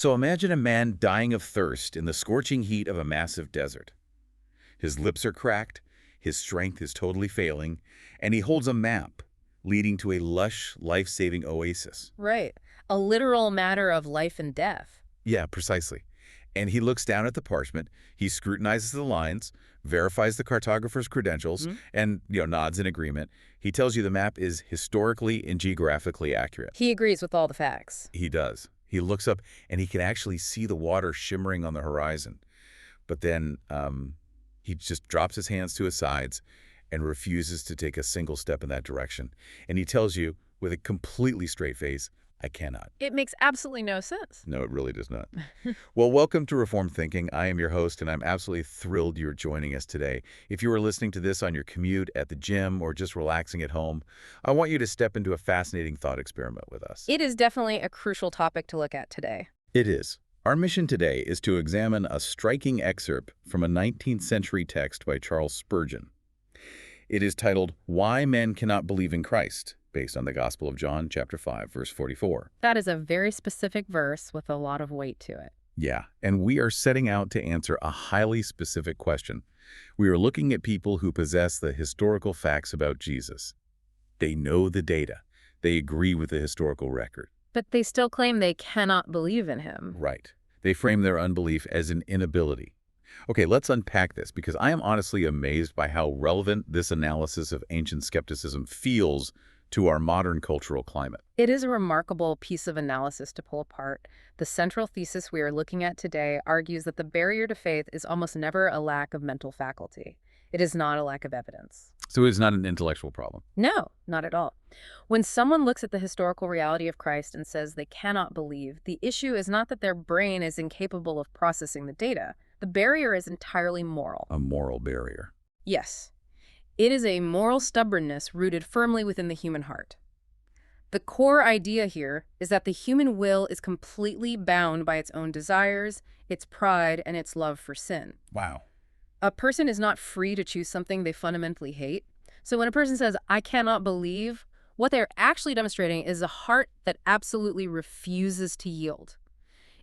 So imagine a man dying of thirst in the scorching heat of a massive desert. His lips are cracked, his strength is totally failing, and he holds a map leading to a lush, life-saving oasis. Right. A literal matter of life and death. Yeah, precisely. And he looks down at the parchment, he scrutinizes the lines, verifies the cartographer's credentials, and nods in agreement. He tells you the map is historically and geographically accurate. He agrees with all the facts. He does. He looks up, and he can actually see the water shimmering on the horizon. But then he just drops his hands to his sides and refuses to take a single step in that direction. And he tells you, with a completely straight face, I cannot. It makes absolutely no sense. No, it really does not. Well, welcome to Reformed Thinking. I am your host, and I'm absolutely thrilled you're joining us today. If you are listening to this on your commute, at the gym, or just relaxing at home, I want you to step into a fascinating thought experiment with us. It is definitely a crucial topic to look at today. It is. Our mission today is to examine a striking excerpt from a 19th century text by Charles Spurgeon. It is titled, Why Men Cannot Believe in Christ, based on the Gospel of John, chapter 5, verse 44. That is a very specific verse with a lot of weight to it. Yeah, and we are setting out to answer a highly specific question. We are looking at people who possess the historical facts about Jesus. They know the data. They agree with the historical record. But they still claim they cannot believe in him. Right. They frame their unbelief as an inability. Okay, let's unpack this, because I am honestly amazed by how relevant this analysis of ancient skepticism feels to our modern cultural climate. It is a remarkable piece of analysis to pull apart. The central thesis we are looking at today argues that the barrier to faith is almost never a lack of mental faculty. It is not a lack of evidence. So it's not an intellectual problem? No, not at all. When someone looks at the historical reality of Christ and says they cannot believe, the issue is not that their brain is incapable of processing the data. The barrier is entirely moral. A moral barrier. Yes. It is a moral stubbornness rooted firmly within the human heart. The core idea here is that the human will is completely bound by its own desires, its pride, and its love for sin. Wow. A person is not free to choose something they fundamentally hate. So when a person says, I cannot believe, what they're actually demonstrating is a heart that absolutely refuses to yield.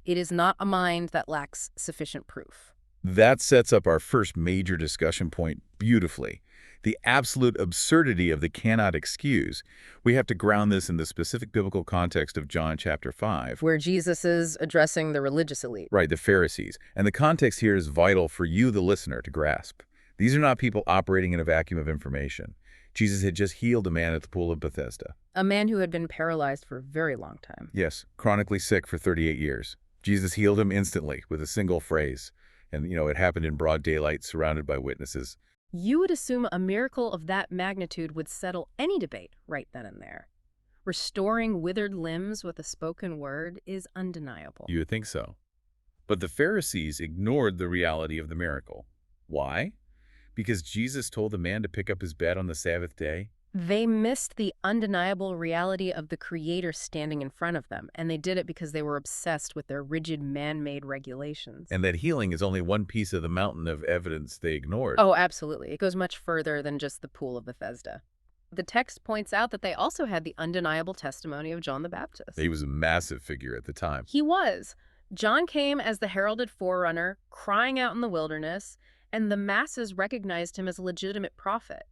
It is not a mind that lacks sufficient proof. That sets up our first major discussion point beautifully. The absolute absurdity of the cannot excuse. We have to ground this in the specific biblical context of John chapter 5. Where Jesus is addressing the religious elite. Right, the Pharisees. And the context here is vital for you, the listener, to grasp. These are not people operating in a vacuum of information. Jesus had just healed a man at the pool of Bethesda. A man who had been paralyzed for a very long time. Yes, chronically sick for 38 years. Jesus healed him instantly with a single phrase. And, it happened in broad daylight, surrounded by witnesses. You would assume a miracle of that magnitude would settle any debate right then and there. Restoring withered limbs with a spoken word is undeniable. You would think so. But the Pharisees ignored the reality of the miracle. Why? Because Jesus told the man to pick up his bed on the Sabbath day? They missed the undeniable reality of the Creator standing in front of them, and they did it because they were obsessed with their rigid man-made regulations. And that healing is only one piece of the mountain of evidence they ignored. Oh, absolutely. It goes much further than just the pool of Bethesda. The text points out that they also had the undeniable testimony of John the Baptist. He was a massive figure at the time. He was. John came as the heralded forerunner, crying out in the wilderness, and the masses recognized him as a legitimate prophet.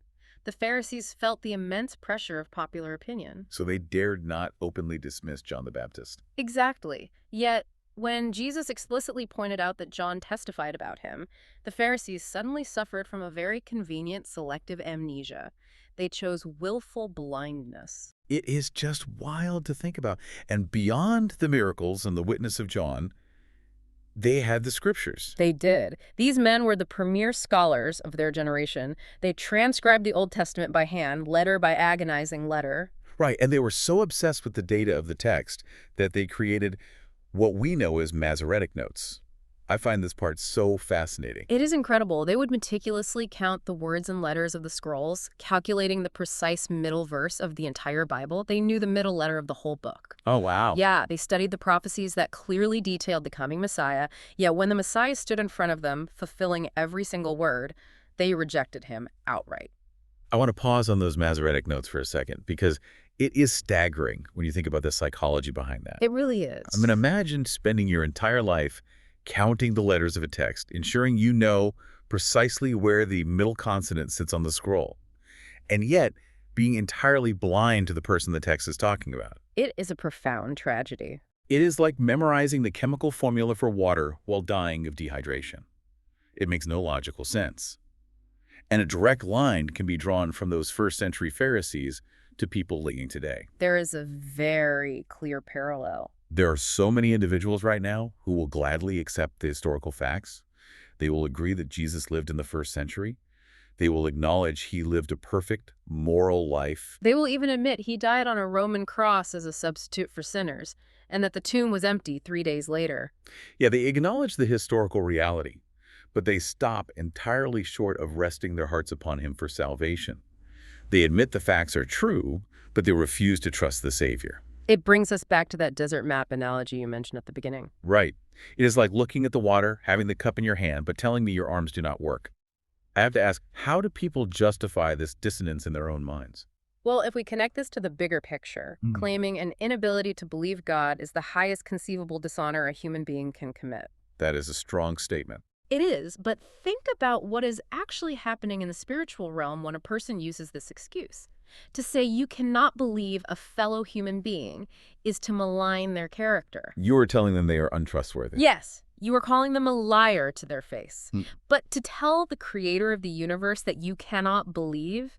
The Pharisees felt the immense pressure of popular opinion. So they dared not openly dismiss John the Baptist. Exactly. Yet, when Jesus explicitly pointed out that John testified about him, the Pharisees suddenly suffered from a very convenient selective amnesia. They chose willful blindness. It is just wild to think about. And beyond the miracles and the witness of John, they had the scriptures. They did. These men were the premier scholars of their generation. They transcribed the Old Testament by hand, letter by agonizing letter. Right, and they were so obsessed with the data of the text that they created what we know as Masoretic notes. I find this part so fascinating. It is incredible. They would meticulously count the words and letters of the scrolls, calculating the precise middle verse of the entire Bible. They knew the middle letter of the whole book. Oh, wow. Yeah, they studied the prophecies that clearly detailed the coming Messiah. Yet when the Messiah stood in front of them, fulfilling every single word, they rejected him outright. I want to pause on those Masoretic notes for a second, because It is staggering when you think about the psychology behind that. It really I is. mean, imagine spending your entire life counting the letters of a text, ensuring you know precisely where the middle consonant sits on the scroll, and yet being entirely blind to the person the text is talking about. It is a profound tragedy. It is like memorizing the chemical formula for water while dying of dehydration. It makes no logical sense. And a direct line can be drawn from those first-century Pharisees to people living today. There is a very clear parallel. There are so many individuals right now who will gladly accept the historical facts. They will agree that Jesus lived in the first century. They will acknowledge he lived a perfect, moral life. They will even admit he died on a Roman cross as a substitute for sinners, and that the tomb was empty 3 days later. Yeah, they acknowledge the historical reality, but they stop entirely short of resting their hearts upon him for salvation. They admit the facts are true, but they refuse to trust the Savior. It brings us back to that desert map analogy you mentioned at the beginning. Right. It is like looking at the water, having the cup in your hand, but telling me your arms do not work. I have to ask, how do people justify this dissonance in their own minds? Well, if we connect this to the bigger picture, claiming an inability to believe God is the highest conceivable dishonor a human being can commit. That is a strong statement. It is, but think about what is actually happening in the spiritual realm when a person uses this excuse. To say you cannot believe a fellow human being is to malign their character. You are telling them they are untrustworthy. Yes, you are calling them a liar to their face. Hmm. But to tell the creator of the universe that you cannot believe,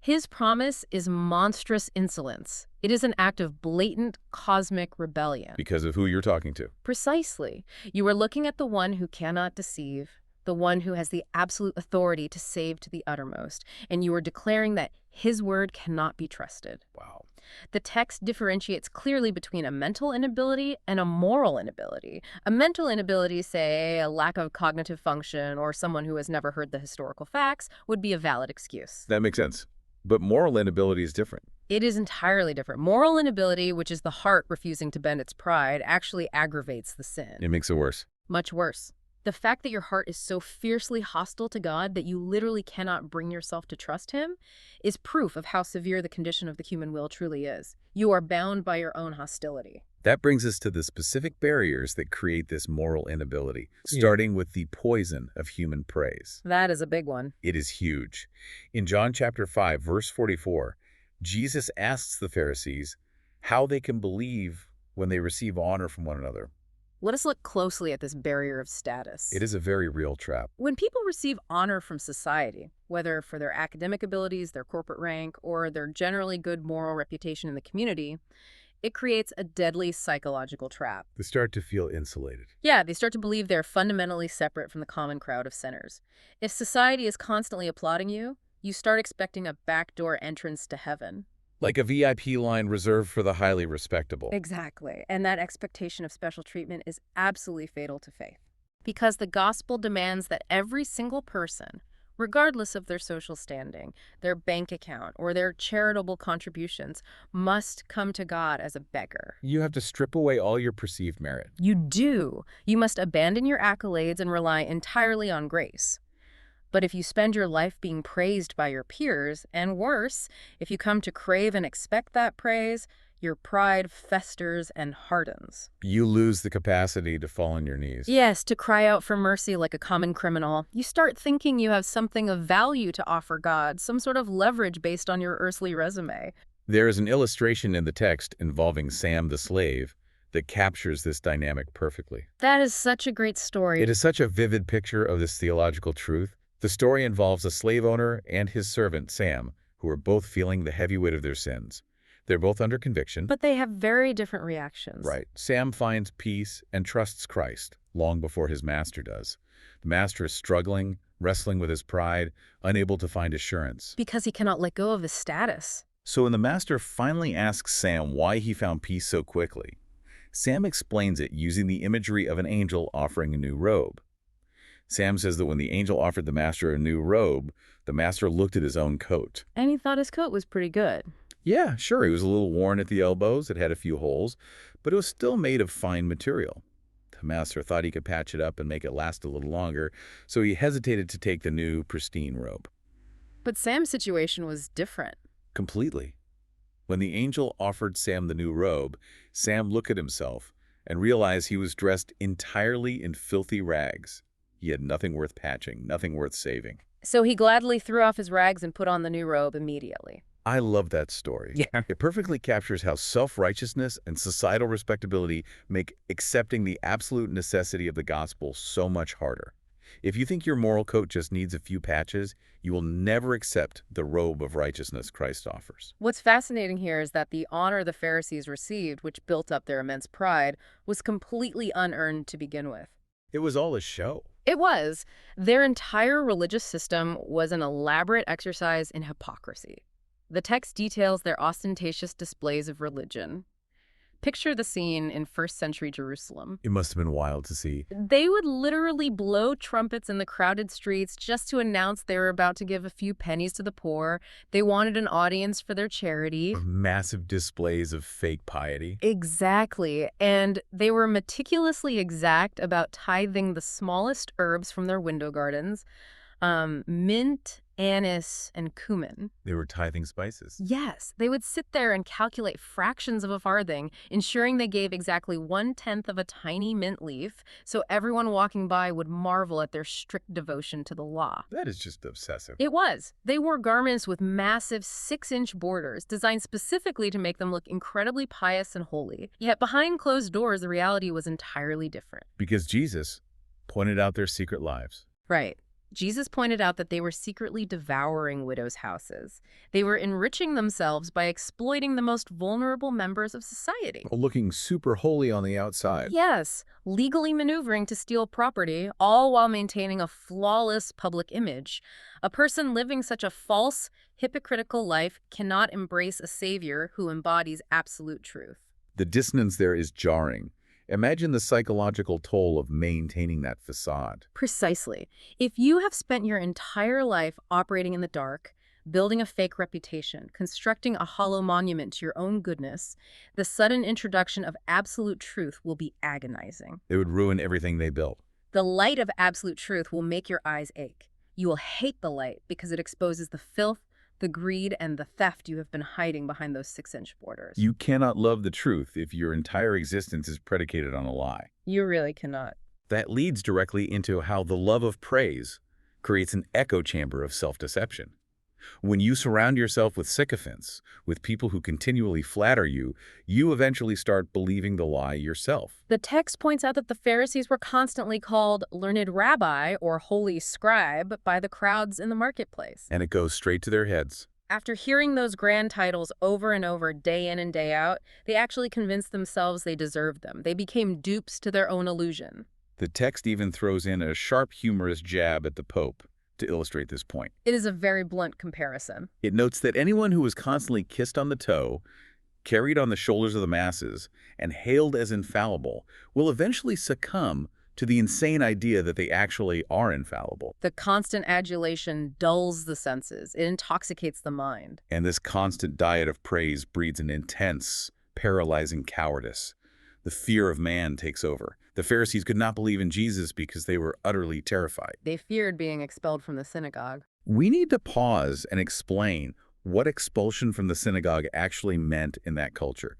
his promise is monstrous insolence. It is an act of blatant cosmic rebellion. Because of who you're talking to. Precisely. You are looking at the one who cannot deceive, the one who has the absolute authority to save to the uttermost, and you are declaring that his word cannot be trusted. Wow. The text differentiates clearly between a mental inability and a moral inability. A mental inability, say, a lack of cognitive function, or someone who has never heard the historical facts, would be a valid excuse. That makes sense. But moral inability is different. It is entirely different. Moral inability, which is the heart refusing to bend its pride, actually aggravates the sin. It makes it worse. Much worse. The fact that your heart is so fiercely hostile to God that you literally cannot bring yourself to trust him is proof of how severe the condition of the human will truly is. You are bound by your own hostility. That brings us to the specific barriers that create this moral inability, starting with the poison of human praise. That is a big one. It is huge. In John chapter 5, verse 44, Jesus asks the Pharisees how they can believe when they receive honor from one another. Let us look closely at this barrier of status. It is a very real trap. When people receive honor from society, whether for their academic abilities, their corporate rank, or their generally good moral reputation in the community, it creates a deadly psychological trap. They start to feel insulated. Yeah, they start to believe they're fundamentally separate from the common crowd of sinners. If society is constantly applauding you, you start expecting a backdoor entrance to heaven. Like a VIP line reserved for the highly respectable. Exactly. And that expectation of special treatment is absolutely fatal to faith. Because the gospel demands that every single person, regardless of their social standing, their bank account, or their charitable contributions, must come to God as a beggar. You have to strip away all your perceived merit. You do. You must abandon your accolades and rely entirely on grace. But if you spend your life being praised by your peers, and worse, if you come to crave and expect that praise, your pride festers and hardens. You lose the capacity to fall on your knees. Yes, to cry out for mercy like a common criminal. You start thinking you have something of value to offer God, some sort of leverage based on your earthly resume. There is an illustration in the text involving Sam the slave that captures this dynamic perfectly. That is such a great story. It is such a vivid picture of this theological truth. The story involves a slave owner and his servant, Sam, who are both feeling the heavy weight of their sins. They're both under conviction. But they have very different reactions. Right. Sam finds peace and trusts Christ long before his master does. The master is struggling, wrestling with his pride, unable to find assurance. Because he cannot let go of his status. So when the master finally asks Sam why he found peace so quickly, Sam explains it using the imagery of an angel offering a new robe. Sam says that when the angel offered the master a new robe, the master looked at his own coat. And he thought his coat was pretty good. Yeah, sure, it was a little worn at the elbows, it had a few holes, but it was still made of fine material. The master thought he could patch it up and make it last a little longer, so he hesitated to take the new, pristine robe. But Sam's situation was different. Completely. When the angel offered Sam the new robe, Sam looked at himself and realized he was dressed entirely in filthy rags. He had nothing worth patching, nothing worth saving. So he gladly threw off his rags and put on the new robe immediately. I love that story. Yeah. It perfectly captures how self-righteousness and societal respectability make accepting the absolute necessity of the gospel so much harder. If you think your moral coat just needs a few patches, you will never accept the robe of righteousness Christ offers. What's fascinating here is that the honor the Pharisees received, which built up their immense pride, was completely unearned to begin with. It was all a show. It was. Their entire religious system was an elaborate exercise in hypocrisy. The text details their ostentatious displays of religion. Picture the scene in first-century Jerusalem. It must have been wild to see. They would literally blow trumpets in the crowded streets just to announce they were about to give a few pennies to the poor. They wanted an audience for their charity. Massive displays of fake piety. Exactly. And they were meticulously exact about tithing the smallest herbs from their window gardens. Mint, anise, and cumin. They were tithing spices. Yes, they would sit there and calculate fractions of a farthing, ensuring they gave exactly 1/10 of a tiny mint leaf, so everyone walking by would marvel at their strict devotion to the law. That is just obsessive. It was. They wore garments with massive 6-inch borders, designed specifically to make them look incredibly pious and holy. Yet behind closed doors, the reality was entirely different. Because Jesus pointed out their secret lives. Right. Jesus pointed out that they were secretly devouring widows' houses. They were enriching themselves by exploiting the most vulnerable members of society. Looking super holy on the outside. Yes, legally maneuvering to steal property, all while maintaining a flawless public image. A person living such a false, hypocritical life cannot embrace a savior who embodies absolute truth. The dissonance there is jarring. Imagine the psychological toll of maintaining that facade. Precisely. If you have spent your entire life operating in the dark, building a fake reputation, constructing a hollow monument to your own goodness, the sudden introduction of absolute truth will be agonizing. It would ruin everything they built. The light of absolute truth will make your eyes ache. You will hate the light because it exposes the filth, the greed, and the theft you have been hiding behind those 6-inch borders. You cannot love the truth if your entire existence is predicated on a lie. You really cannot. That leads directly into how the love of praise creates an echo chamber of self-deception. When you surround yourself with sycophants, with people who continually flatter you, you eventually start believing the lie yourself. The text points out that the Pharisees were constantly called learned rabbi or holy scribe by the crowds in the marketplace. And it goes straight to their heads. After hearing those grand titles over and over, day in and day out, they actually convinced themselves they deserved them. They became dupes to their own illusion. The text even throws in a sharp, humorous jab at the Pope to illustrate this point. It is a very blunt comparison. It notes that anyone who was constantly kissed on the toe, carried on the shoulders of the masses, and hailed as infallible will eventually succumb to the insane idea that they actually are infallible. The constant adulation dulls the senses. It intoxicates the mind. And this constant diet of praise breeds an intense, paralyzing cowardice. The fear of man takes over. The Pharisees could not believe in Jesus because they were utterly terrified. They feared being expelled from the synagogue. We need to pause and explain what expulsion from the synagogue actually meant in that culture.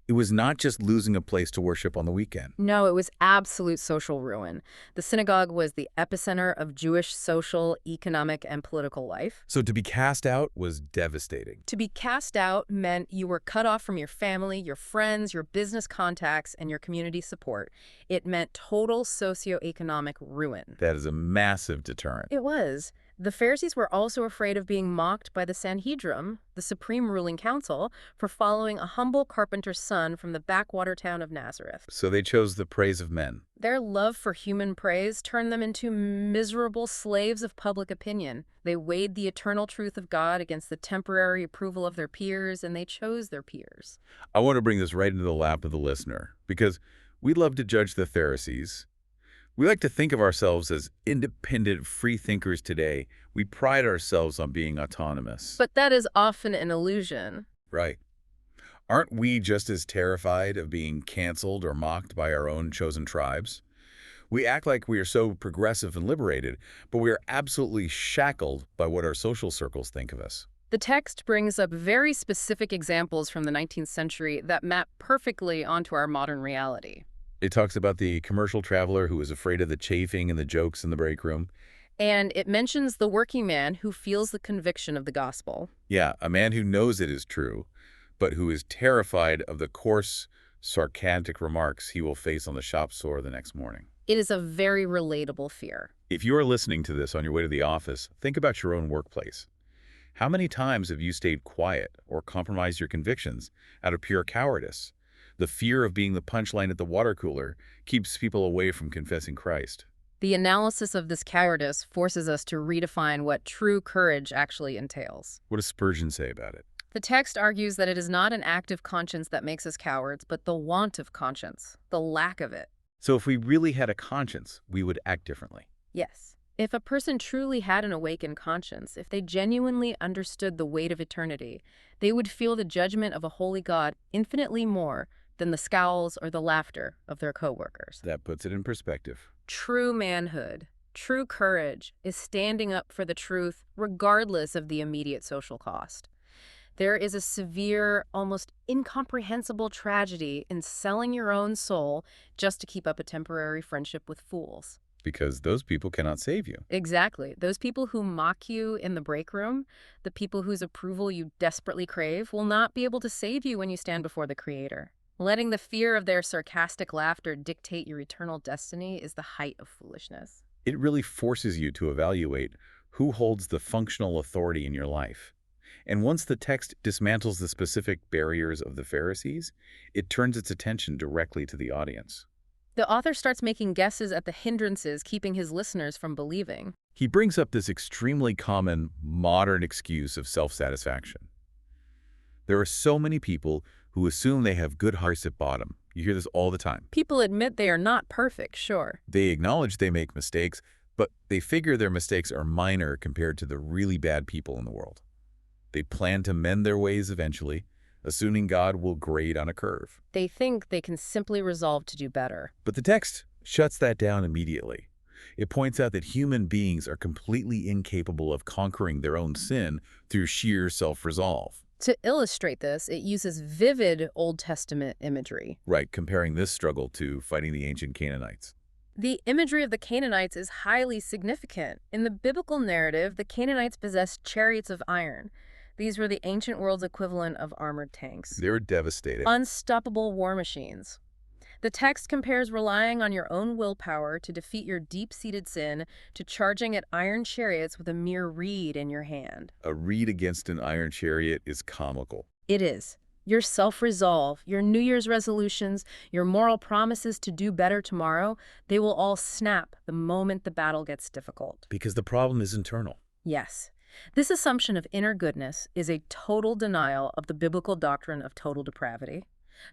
It was not just losing a place to worship on the weekend. No, it was absolute social ruin. The synagogue was the epicenter of Jewish social, economic, and political life. So to be cast out was devastating. To be cast out meant you were cut off from your family, your friends, your business contacts, and your community support. It meant total socioeconomic ruin. That is a massive deterrent. It was. The Pharisees were also afraid of being mocked by the Sanhedrin, the supreme ruling council, for following a humble carpenter's son from the backwater town of Nazareth. So they chose the praise of men. Their love for human praise turned them into miserable slaves of public opinion. They weighed the eternal truth of God against the temporary approval of their peers, and they chose their peers. I want to bring this right into the lap of the listener, because we love to judge the Pharisees. We like to think of ourselves as independent free thinkers today. We pride ourselves on being autonomous. But that is often an illusion. Right. Aren't we just as terrified of being canceled or mocked by our own chosen tribes? We act like we are so progressive and liberated, but we are absolutely shackled by what our social circles think of us. The text brings up very specific examples from the 19th century that map perfectly onto our modern reality. It talks about the commercial traveler who is afraid of the chafing and the jokes in the break room. And it mentions the working man who feels the conviction of the gospel. Yeah, a man who knows it is true, but who is terrified of the coarse, sarcastic remarks he will face on the shop floor the next morning. It is a very relatable fear. If you are listening to this on your way to the office, think about your own workplace. How many times have you stayed quiet or compromised your convictions out of pure cowardice? The fear of being the punchline at the water cooler keeps people away from confessing Christ. The analysis of this cowardice forces us to redefine what true courage actually entails. What does Spurgeon say about it? The text argues that it is not an active conscience that makes us cowards, but the want of conscience, the lack of it. So if we really had a conscience, we would act differently. Yes. If a person truly had an awakened conscience, if they genuinely understood the weight of eternity, they would feel the judgment of a holy God infinitely more than the scowls or the laughter of their coworkers. That puts it in perspective. True manhood, true courage, is standing up for the truth regardless of the immediate social cost. There is a severe, almost incomprehensible tragedy in selling your own soul just to keep up a temporary friendship with fools. Because those people cannot save you. Exactly. Those people who mock you in the break room, the people whose approval you desperately crave, will not be able to save you when you stand before the Creator. Letting the fear of their sarcastic laughter dictate your eternal destiny is the height of foolishness. It really forces you to evaluate who holds the functional authority in your life. And once the text dismantles the specific barriers of the Pharisees, it turns its attention directly to the audience. The author starts making guesses at the hindrances keeping his listeners from believing. He brings up this extremely common modern excuse of self-satisfaction. There are so many people who assume they have good hearts at bottom. You hear this all the time. People admit they are not perfect, sure. They acknowledge they make mistakes, but they figure their mistakes are minor compared to the really bad people in the world. They plan to mend their ways eventually, assuming God will grade on a curve. They think they can simply resolve to do better. But the text shuts that down immediately. It points out that human beings are completely incapable of conquering their own sin through sheer self-resolve. To illustrate this, it uses vivid Old Testament imagery. Right, comparing this struggle to fighting the ancient Canaanites. The imagery of the Canaanites is highly significant. In the biblical narrative, the Canaanites possessed chariots of iron. These were the ancient world's equivalent of armored tanks. They were devastated. Unstoppable war machines. The text compares relying on your own willpower to defeat your deep-seated sin to charging at iron chariots with a mere reed in your hand. A reed against an iron chariot is comical. It is. Your self-resolve, your New Year's resolutions, your moral promises to do better tomorrow, they will all snap the moment the battle gets difficult. Because the problem is internal. Yes. This assumption of inner goodness is a total denial of the biblical doctrine of total depravity.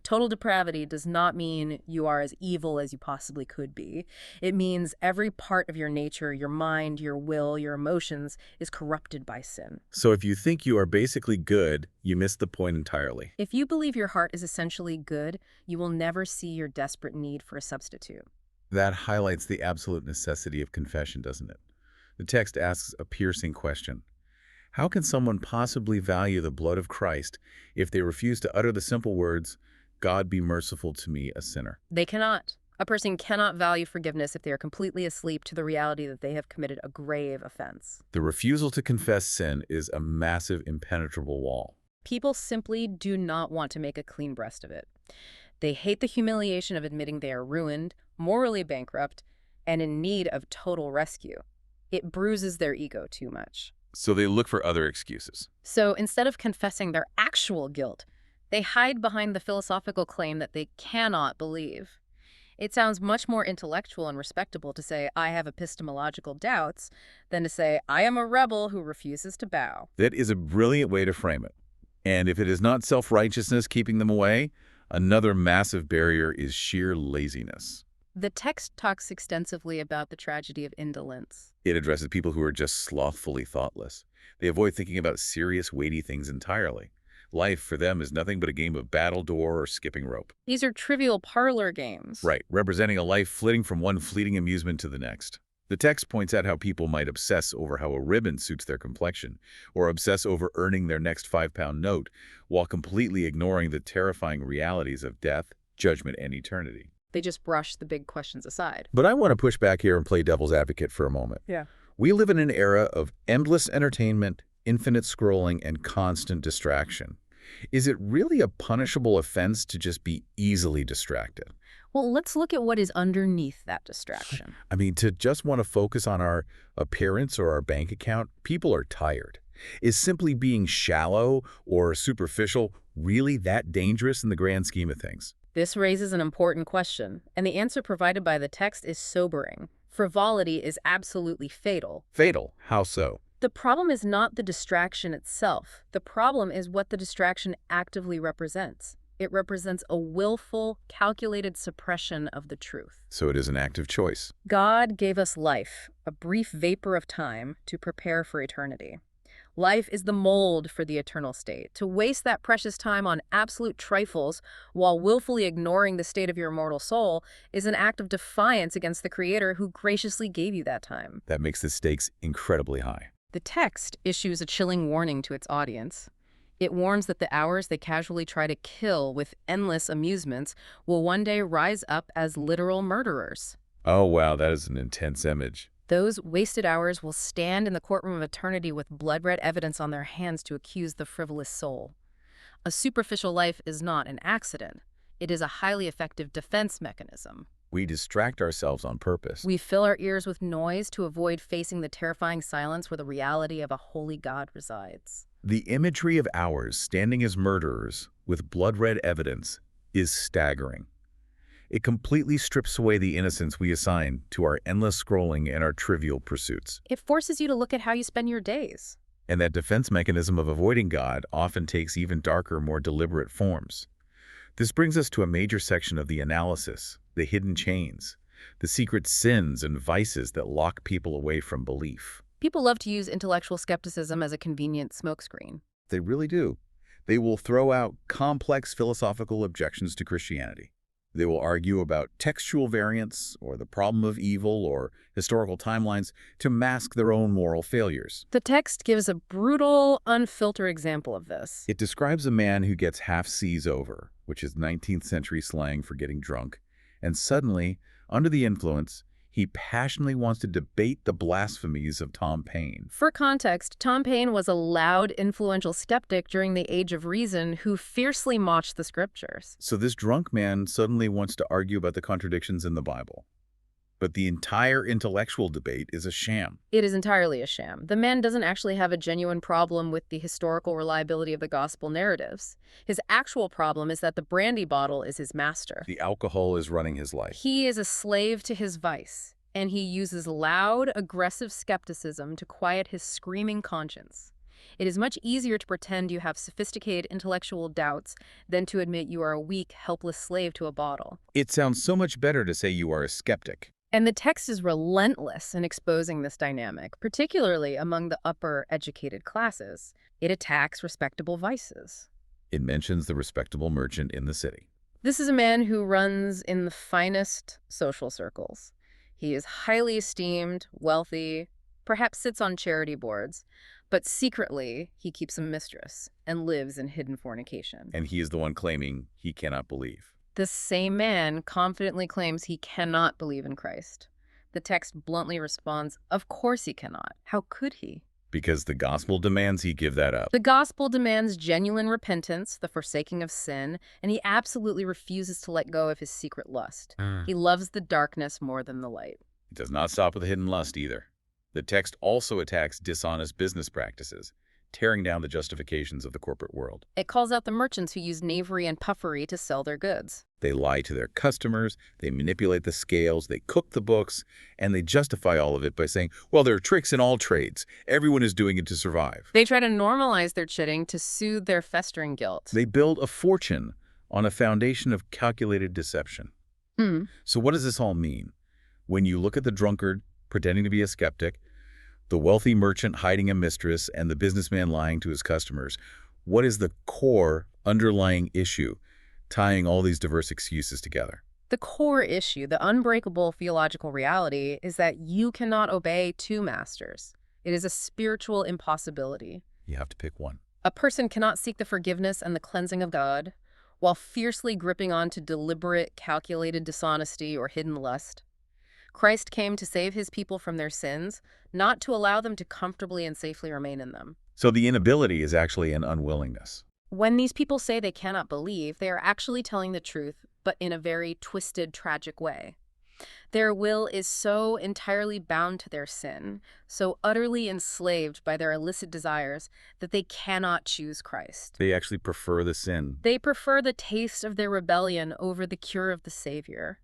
Total depravity does not mean you are as evil as you possibly could be. It means every part of your nature, your mind, your will, your emotions, is corrupted by sin. So if you think you are basically good, you miss the point entirely. If you believe your heart is essentially good, you will never see your desperate need for a substitute. That highlights the absolute necessity of confession, doesn't it? The text asks a piercing question. How can someone possibly value the blood of Christ if they refuse to utter the simple words, God be merciful to me, a sinner? They cannot. A person cannot value forgiveness if they are completely asleep to the reality that they have committed a grave offense. The refusal to confess sin is a massive, impenetrable wall. People simply do not want to make a clean breast of it. They hate the humiliation of admitting they are ruined, morally bankrupt, and in need of total rescue. It bruises their ego too much. So they look for other excuses. So instead of confessing their actual guilt, they hide behind the philosophical claim that they cannot believe. It sounds much more intellectual and respectable to say, I have epistemological doubts, than to say, I am a rebel who refuses to bow. That is a brilliant way to frame it. And if it is not self-righteousness keeping them away, another massive barrier is sheer laziness. The text talks extensively about the tragedy of indolence. It addresses people who are just slothfully thoughtless. They avoid thinking about serious, weighty things entirely. Life for them is nothing but a game of battledore or skipping rope. These are trivial parlor games. Right, representing a life flitting from one fleeting amusement to the next. The text points out how people might obsess over how a ribbon suits their complexion, or obsess over earning their next 5-pound note, while completely ignoring the terrifying realities of death, judgment, and eternity. They just brush the big questions aside. But I want to push back here and play devil's advocate for a moment. Yeah. We live in an era of endless entertainment, infinite scrolling, and constant distraction. Is it really a punishable offense to just be easily distracted? Well, let's look at what is underneath that distraction. I mean, to just want to focus on our appearance or our bank account, people are tired. Is simply being shallow or superficial really that dangerous in the grand scheme of things? This raises an important question, and the answer provided by the text is sobering. Frivolity is absolutely fatal. Fatal. How so? The problem is not the distraction itself. The problem is what the distraction actively represents. It represents a willful, calculated suppression of the truth. So it is an active choice. God gave us life, a brief vapor of time, to prepare for eternity. Life is the mold for the eternal state. To waste that precious time on absolute trifles while willfully ignoring the state of your immortal soul is an act of defiance against the Creator who graciously gave you that time. That makes the stakes incredibly high. The text issues a chilling warning to its audience. It warns that the hours they casually try to kill with endless amusements will one day rise up as literal murderers. Oh, wow, that is an intense image. Those wasted hours will stand in the courtroom of eternity with blood-red evidence on their hands to accuse the frivolous soul. A superficial life is not an accident. It is a highly effective defense mechanism. We distract ourselves on purpose. We fill our ears with noise to avoid facing the terrifying silence where the reality of a holy God resides. The imagery of ours standing as murderers with blood-red evidence is staggering. It completely strips away the innocence we assign to our endless scrolling and our trivial pursuits. It forces you to look at how you spend your days. And that defense mechanism of avoiding God often takes even darker, more deliberate forms. This brings us to a major section of the analysis, the hidden chains, the secret sins and vices that lock people away from belief. People love to use intellectual skepticism as a convenient smokescreen. They really do. They will throw out complex philosophical objections to Christianity. They will argue about textual variants or the problem of evil or historical timelines to mask their own moral failures. The text gives a brutal, unfiltered example of this. It describes a man who gets half seas over, which is 19th century slang for getting drunk, and suddenly, under the influence, he passionately wants to debate the blasphemies of Tom Paine. For context, Tom Paine was a loud, influential skeptic during the Age of Reason who fiercely mocked the scriptures. So this drunk man suddenly wants to argue about the contradictions in the Bible. But the entire intellectual debate is a sham. It is entirely a sham. The man doesn't actually have a genuine problem with the historical reliability of the gospel narratives. His actual problem is that the brandy bottle is his master. The alcohol is running his life. He is a slave to his vice, and he uses loud, aggressive skepticism to quiet his screaming conscience. It is much easier to pretend you have sophisticated intellectual doubts than to admit you are a weak, helpless slave to a bottle. It sounds so much better to say you are a skeptic. And the text is relentless in exposing this dynamic, particularly among the upper educated classes. It attacks respectable vices. It mentions the respectable merchant in the city. This is a man who runs in the finest social circles. He is highly esteemed, wealthy, perhaps sits on charity boards, but secretly he keeps a mistress and lives in hidden fornication. And he is the one claiming he cannot believe. This same man confidently claims he cannot believe in Christ. The text bluntly responds, of course he cannot. How could he? Because the gospel demands he give that up. The gospel demands genuine repentance, the forsaking of sin, and he absolutely refuses to let go of his secret lust. He loves the darkness more than the light. It does not stop with the hidden lust either. The text also attacks dishonest business practices, tearing down the justifications of the corporate world. It calls out the merchants who use knavery and puffery to sell their goods. They lie to their customers, they manipulate the scales, they cook the books, and they justify all of it by saying, well, there are tricks in all trades. Everyone is doing it to survive. They try to normalize their cheating to soothe their festering guilt. They build a fortune on a foundation of calculated deception. So what does this all mean? When you look at the drunkard pretending to be a skeptic, the wealthy merchant hiding a mistress, and the businessman lying to his customers, what is the core underlying issue tying all these diverse excuses together? The core issue, the unbreakable theological reality, is that you cannot obey two masters. It is a spiritual impossibility. You have to pick one. A person cannot seek the forgiveness and the cleansing of God while fiercely gripping on to deliberate, calculated dishonesty or hidden lust. Christ came to save his people from their sins, not to allow them to comfortably and safely remain in them. So the inability is actually an unwillingness. When these people say they cannot believe, they are actually telling the truth, but in a very twisted, tragic way. Their will is so entirely bound to their sin, so utterly enslaved by their illicit desires, that they cannot choose Christ. They actually prefer the sin. They prefer the taste of their rebellion over the cure of the Savior.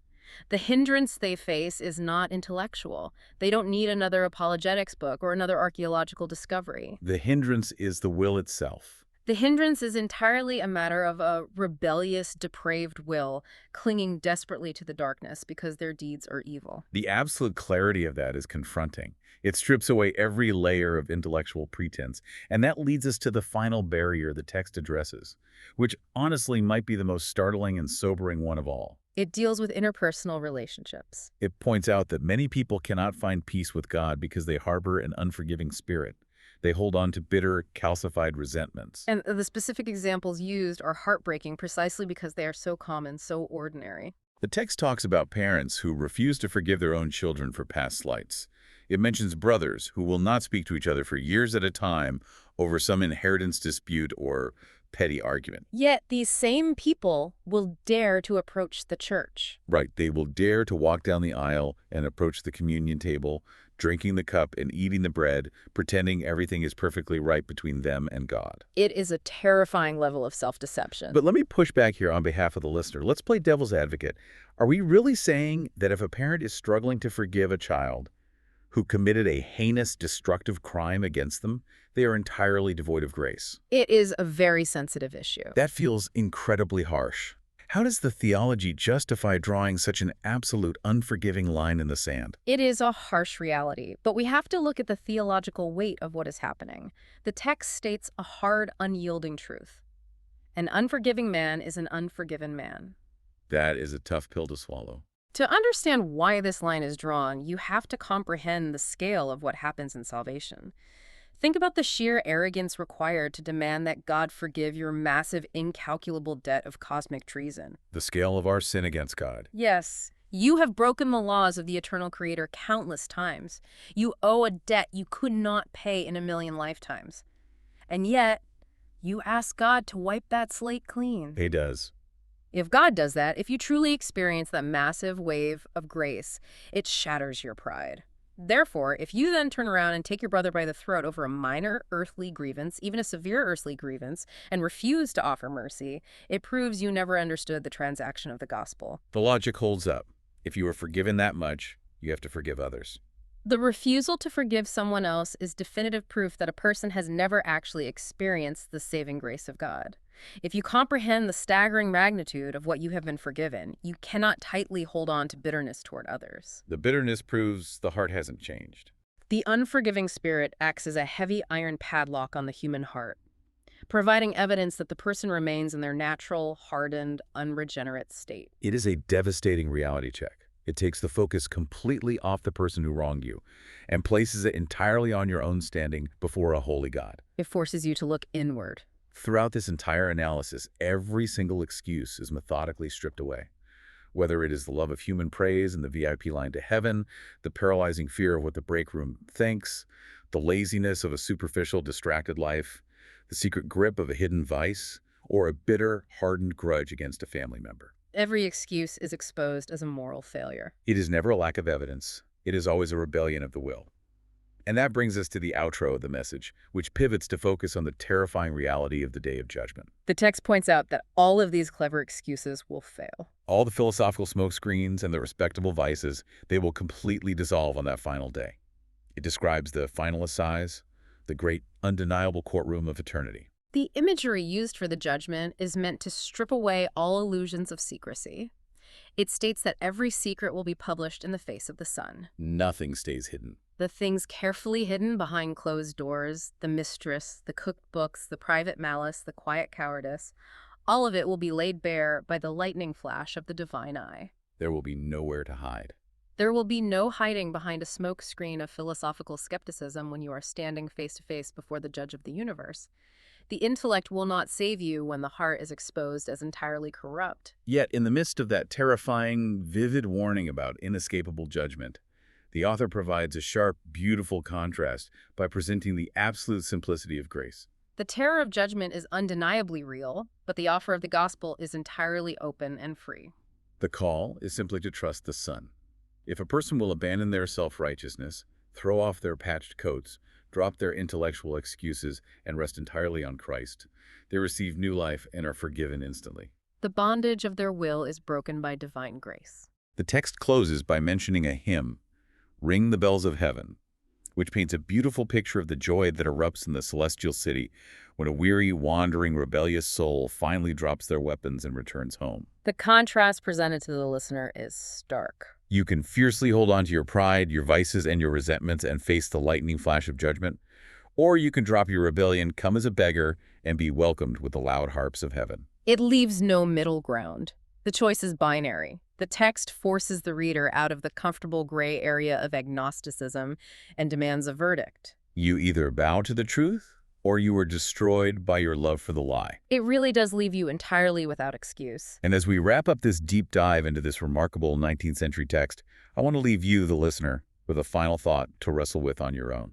The hindrance they face is not intellectual. They don't need another apologetics book or another archaeological discovery. The hindrance is the will itself. The hindrance is entirely a matter of a rebellious, depraved will clinging desperately to the darkness because their deeds are evil. The absolute clarity of that is confronting. It strips away every layer of intellectual pretense, and that leads us to the final barrier the text addresses, which honestly might be the most startling and sobering one of all. It deals with interpersonal relationships. It points out that many people cannot find peace with God because they harbor an unforgiving spirit. They hold on to bitter, calcified resentments. And the specific examples used are heartbreaking precisely because they are so common, so ordinary. The text talks about parents who refuse to forgive their own children for past slights. It mentions brothers who will not speak to each other for years at a time over some inheritance dispute or petty argument. Yet these same people will dare to approach the church. Right, they will dare to walk down the aisle and approach the communion table, drinking the cup and eating the bread, pretending everything is perfectly right between them and God. It is a terrifying level of self-deception. But let me push back here on behalf of the listener. Let's play devil's advocate. Are we really saying that if a parent is struggling to forgive a child who committed a heinous, destructive crime against them, they are entirely devoid of grace? It is a very sensitive issue. That feels incredibly harsh. How does the theology justify drawing such an absolute unforgiving line in the sand? It is a harsh reality, but we have to look at the theological weight of what is happening. The text states a hard, unyielding truth. An unforgiving man is an unforgiven man. That is a tough pill to swallow. To understand why this line is drawn, you have to comprehend the scale of what happens in salvation. Think about the sheer arrogance required to demand that God forgive your massive, incalculable debt of cosmic treason. The scale of our sin against God. Yes, you have broken the laws of the eternal Creator countless times. You owe a debt you could not pay in a million lifetimes. And yet, you ask God to wipe that slate clean. He does. If God does that, if you truly experience that massive wave of grace, it shatters your pride. Therefore, if you then turn around and take your brother by the throat over a minor earthly grievance, even a severe earthly grievance, and refuse to offer mercy, it proves you never understood the transaction of the gospel. The logic holds up. If you are forgiven that much, you have to forgive others. The refusal to forgive someone else is definitive proof that a person has never actually experienced the saving grace of God. If you comprehend the staggering magnitude of what you have been forgiven, you cannot tightly hold on to bitterness toward others. The bitterness proves the heart hasn't changed. The unforgiving spirit acts as a heavy iron padlock on the human heart, providing evidence that the person remains in their natural, hardened, unregenerate state. It is a devastating reality check. It takes the focus completely off the person who wronged you and places it entirely on your own standing before a holy God. It forces you to look inward. Throughout this entire analysis, every single excuse is methodically stripped away. Whether it is the love of human praise and the VIP line to heaven, the paralyzing fear of what the break room thinks, the laziness of a superficial, distracted life, the secret grip of a hidden vice, or a bitter, hardened grudge against a family member. Every excuse is exposed as a moral failure. It is never a lack of evidence. It is always a rebellion of the will. And that brings us to the outro of the message, which pivots to focus on the terrifying reality of the day of judgment. The text points out that all of these clever excuses will fail. All the philosophical smokescreens and the respectable vices, they will completely dissolve on that final day. It describes the final assize, the great undeniable courtroom of eternity. The imagery used for the judgment is meant to strip away all illusions of secrecy. It states that every secret will be published in the face of the sun. Nothing stays hidden. The things carefully hidden behind closed doors, the mistress, the cooked books, the private malice, the quiet cowardice, all of it will be laid bare by the lightning flash of the divine eye. There will be nowhere to hide. There will be no hiding behind a smoke screen of philosophical skepticism when you are standing face to face before the judge of the universe. The intellect will not save you when the heart is exposed as entirely corrupt. Yet, in the midst of that terrifying, vivid warning about inescapable judgment, the author provides a sharp, beautiful contrast by presenting the absolute simplicity of grace. The terror of judgment is undeniably real, but the offer of the gospel is entirely open and free. The call is simply to trust the Son. If a person will abandon their self-righteousness, throw off their patched coats, drop their intellectual excuses, and rest entirely on Christ, they receive new life and are forgiven instantly. The bondage of their will is broken by divine grace. The text closes by mentioning a hymn, "Ring the Bells of Heaven," which paints a beautiful picture of the joy that erupts in the celestial city when a weary, wandering, rebellious soul finally drops their weapons and returns home. The contrast presented to the listener is stark. You can fiercely hold on to your pride, your vices, and your resentments and face the lightning flash of judgment, or you can drop your rebellion, come as a beggar, and be welcomed with the loud harps of heaven. It leaves no middle ground. The choice is binary. The text forces the reader out of the comfortable gray area of agnosticism and demands a verdict. You either bow to the truth, or you are destroyed by your love for the lie. It really does leave you entirely without excuse. And as we wrap up this deep dive into this remarkable 19th century text, I want to leave you, the listener, with a final thought to wrestle with on your own.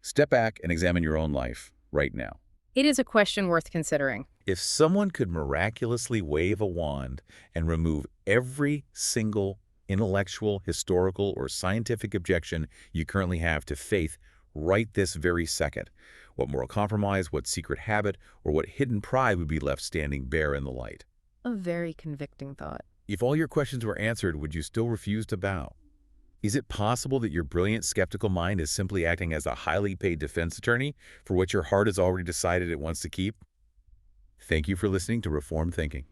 Step back and examine your own life right now. It is a question worth considering. If someone could miraculously wave a wand and remove every single intellectual, historical, or scientific objection you currently have to faith right this very second, what moral compromise, what secret habit, or what hidden pride would be left standing bare in the light? A very convicting thought. If all your questions were answered, would you still refuse to bow? Is it possible that your brilliant, skeptical mind is simply acting as a highly paid defense attorney for what your heart has already decided it wants to keep? Thank you for listening to Reformed Thinking.